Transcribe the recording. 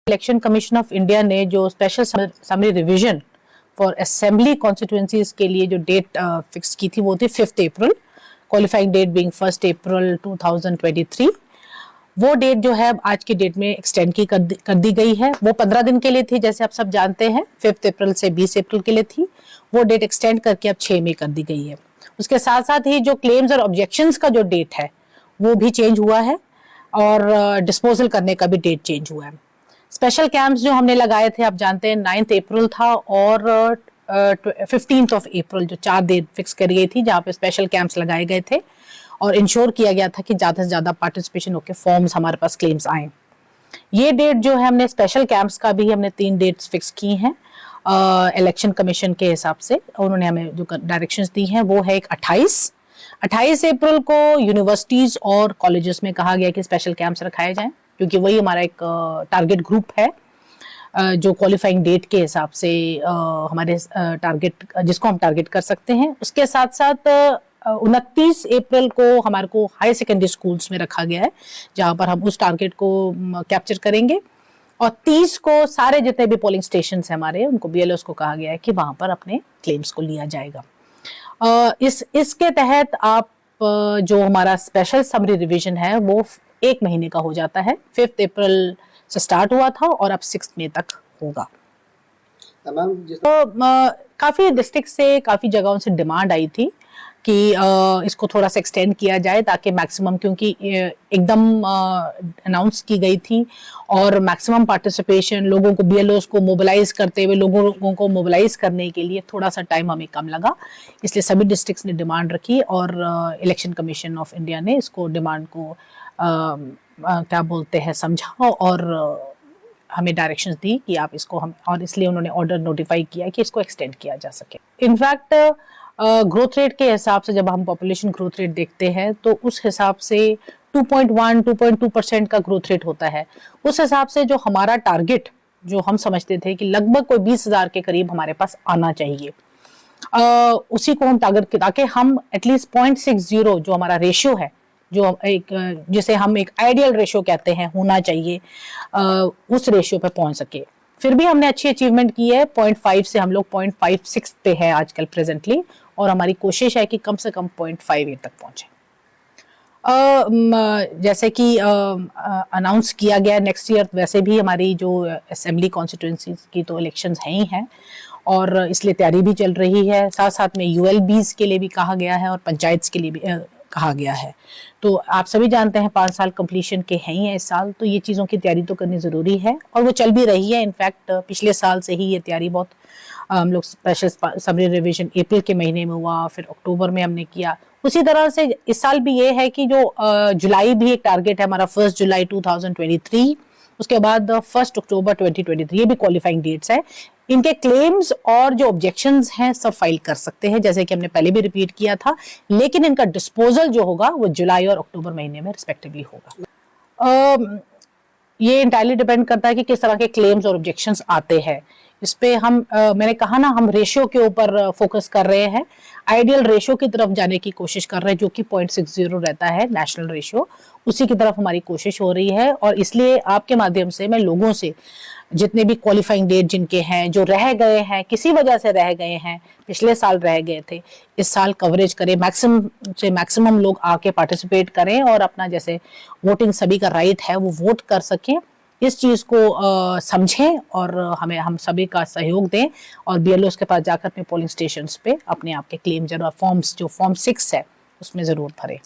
Election commission of India ने जो special summary revision for assembly constituencies के लिए जो डेट फिक्स की थी वो थी 5 अप्रैल, क्वालिफाइंग डेट बीइंग 1 अप्रैल 2023। वो डेट जो है आज की डेट में एक्सटेंड कर दी गई है। वो 15 दिन के लिए थी, जैसे आप सब जानते हैं 5 अप्रैल से 20 अप्रैल के लिए थी। वो डेट एक्सटेंड करके अब 6 मई कर दी गई है। उसके साथ साथ ही जो क्लेम्स और ऑब्जेक्शंस का जो डेट है वो भी चेंज हुआ है और डिस्पोजल करने का भी डेट चेंज हुआ है। स्पेशल कैंप्स जो हमने लगाए थे, आप जानते हैं 9 अप्रैल था और 15 अप्रैल, जो 4 डेट फिक्स करी गई थी जहाँ पे स्पेशल कैंप्स लगाए गए थे और इंश्योर किया गया था कि ज्यादा से ज्यादा पार्टिसिपेशन होकर फॉर्म्स हमारे पास क्लेम्स आए। ये डेट जो है हमने स्पेशल कैंप्स का भी हमने 3 डेट्स फिक्स की हैं इलेक्शन कमीशन के हिसाब से। उन्होंने हमें जो डायरेक्शंस दी हैं वो है एक 28 अप्रैल को यूनिवर्सिटीज और कॉलेजेस में कहा गया कि स्पेशल कैंप्स रखाए जाएं, क्योंकि वही हमारा एक टारगेट ग्रुप है जो क्वालिफाइंग डेट के हिसाब से हमारे टारगेट जिसको हम टारगेट कर सकते हैं। उसके साथ साथ 29 अप्रैल को हमारे को हाई सेकेंडरी स्कूल्स में रखा गया है जहां पर हम उस टारगेट को कैप्चर करेंगे। और 30 को सारे जितने भी पोलिंग स्टेशन है हमारे, उनको BLOs को कहा गया है कि वहां पर अपने क्लेम्स को लिया जाएगा। इसके तहत आप जो हमारा स्पेशल समरी रिवीजन है वो 1 महीने का हो जाता है। 5 अप्रैल से स्टार्ट हुआ था और अब 6 मई तक होगा। तो काफी डिस्ट्रिक्ट से, काफी जगहों से डिमांड आई थी कि इसको थोड़ा सा एक्सटेंड किया जाए ताकि मैक्सिमम, क्योंकि एकदम अनाउंस की गई थी और मैक्सिमम पार्टिसिपेशन, लोगों को BLOs को मोबिलाइज करते हुए लोगों को मोबिलाइज करने के लिए थोड़ा सा टाइम हमें कम लगा, इसलिए सभी डिस्ट्रिक्ट्स ने डिमांड रखी और इलेक्शन कमीशन ऑफ इंडिया ने इसको डिमांड को क्या बोलते हैं समझा और हमें डायरेक्शंस दी कि आप इसको हम, और इसलिए उन्होंने ऑर्डर नोटिफाई किया कि इसको एक्सटेंड किया जा सके। इनफैक्ट ग्रोथ रेट के हिसाब से जब हम पॉपुलेशन ग्रोथ रेट देखते हैं तो उस हिसाब से 2.1-2.2% का ग्रोथ रेट होता है। उस हिसाब से जो हमारा टारगेट, जो हम समझते थे कि लगभग कोई 20,000 के करीब हमारे पास आना चाहिए, उसी को हम टारगेट, ताकि हम एटलीस्ट 0.60 जो हमारा रेशियो है, जो एक जिसे हम एक आइडियल रेशियो कहते हैं होना चाहिए, उस रेशियो पे पहुंच सके। फिर भी हमने अच्छी अचीवमेंट की है। 0.5 से हम लोग 0.56 पे है आजकल प्रेजेंटली, और हमारी कोशिश है कि कम से कम 0.58 तक पहुंचे। जैसे कि अनाउंस किया गया नेक्स्ट ईयर, वैसे भी हमारी जो असेंबली कॉन्स्टिट्यूएंसीज की तो इलेक्शंस हैं ही हैं और इसलिए तैयारी भी चल रही है। साथ साथ में ULBs के लिए भी कहा गया है और पंचायत के लिए भी कहा गया है। तो आप सभी जानते हैं 5 साल कंप्लीशन के हैं ही है इस साल, तो ये चीज़ों की तैयारी तो करनी ज़रूरी है और वो चल भी रही है। इनफैक्ट पिछले साल से ही ये तैयारी बहुत, हम लोग स्पेशल समरी रिवीजन अप्रैल के महीने में हुआ, फिर अक्टूबर में हमने किया। उसी तरह से इस साल भी ये है कि जो जुलाई भी एक टारगेट है हमारा, 1 जुलाई 2023, उसके बाद 1 अक्टूबर 2023, ये भी क्वालिफाइंग डेट्स है। इनके क्लेम्स और जो ऑब्जेक्शंस हैं सब फाइल कर सकते हैं, जैसे कि हमने पहले भी रिपीट किया था, लेकिन इनका डिस्पोजल जो होगा वो जुलाई और अक्टूबर महीने में रिस्पेक्टिवली होगा। ये इंटायरली डिपेंड करता है कि किस तरह के क्लेम्स और ऑब्जेक्शंस आते हैं। इस पे हम मैंने कहा ना, हम रेशियो के ऊपर फोकस कर रहे हैं, आइडियल रेशियो की तरफ जाने की कोशिश कर रहे हैं, जो कि 0.60 रहता है नेशनल रेशियो, उसी की तरफ हमारी कोशिश हो रही है। और इसलिए आपके माध्यम से मैं लोगों से, जितने भी क्वालिफाइंग डेट जिनके हैं, जो रह गए हैं, किसी वजह से रह गए हैं, पिछले साल रह गए थे, इस साल कवरेज करें, मैक्सिमम से मैक्सिमम लोग आके पार्टिसिपेट करें और अपना, जैसे वोटिंग सभी का राइट है, वो वोट कर सकें। इस चीज को समझें और हम सभी का सहयोग दें और BLOs के पास जाकर अपने पोलिंग स्टेशंस पे अपने आप के क्लेम जरूर, फॉर्म्स जो फॉर्म 6 है उसमें जरूर भरें।